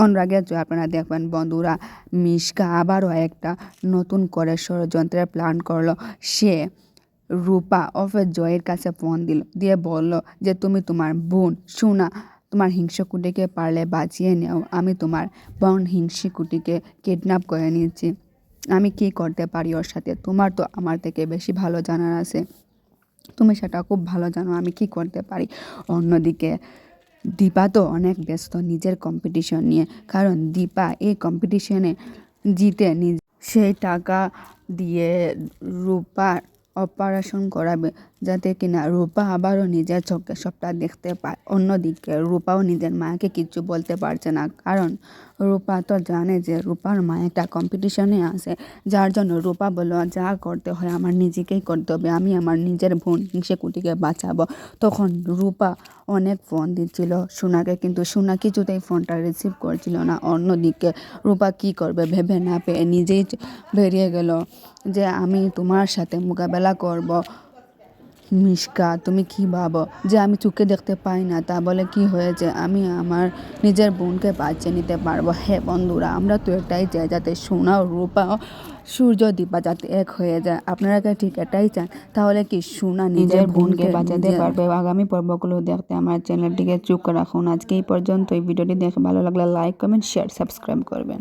অনুরাগে আপনারা দেখবেন বন্ধুরা, মিশকা আবারও একটা নতুন করে ষড়যন্ত্রের প্ল্যান করলো। সে রূপা ওরফে জয়ের কাছে ফোন দিয়ে বলল যে তুমি তোমার বোন সোনা, তোমার হিংস্রকুটিকে পারলে বাঁচিয়ে নেও। আমি তোমার বোন হিংস্রকুটিকে কিডন্যাপ করে নিয়েছি। আমি কি করতে পারি ওর সাথে? তোমার তো আমার থেকে বেশি ভালো জানার আছে। তুমি সেটা খুব ভালো জানো আমি কি করতে পারি। অন্যদিকে দীপা তো অনেক ব্যস্ত নিজের কম্পিটিশন নিয়ে, কারণ দীপা এই কম্পিটিশনে জিতে সেই টাকা দিয়ে রূপার অপারেশন করাবে, যাতে কিনা রূপা আবারও নিজের চোখে সবটা দেখতে পায়। অন্যদিকে রূপাও নিজের মাকে কিচ্ছু বলতে পারছে না, কারণ রূপা তো জানে যে রূপার মা একটা কম্পিটিশনে আছে, যার জন্য রূপা বলল যা করতে হয় আমার নিজেকেই করতে হবে, আমি আমার নিজের বোন হিংসেকুটিকে বাঁচাবো। তখন রূপা অনেক ফোন দিচ্ছিল সোনাকে, কিন্তু সোনা কিছুতেই ফোনটা রিসিভ করছিল না। অন্যদিকে রূপা কি করবে ভেবে না পেয়ে নিজেই বেরিয়ে গেল যে আমি তোমার সাথে মোকাবেলা করব। মিশকা, তুমি কি ভাবো যে আমি চোখে দেখতে পাই না, তা বলে কি হয়েছে, আমি আমার নিজের বোনকে বাঁচিয়ে নিতে পারবো। হ্যাঁ বন্ধুরা, আমরা তো এটাই চাই যাতে সোনা ও রূপা ও সূর্য দীপা যাতে এক হয়ে যায়। আপনারা কি ঠিক এটাই চান? তাহলে কি সোনা নিজের বোনকে বাঁচাতে পারবে? আগামী পর্বগুলো দেখতে আমার চ্যানেলটিকে চোখ রাখুন। আজকে এই পর্যন্ত। এই ভিডিওটি দেখে ভালো লাগলে লাইক কমেন্ট শেয়ার সাবস্ক্রাইব করবেন।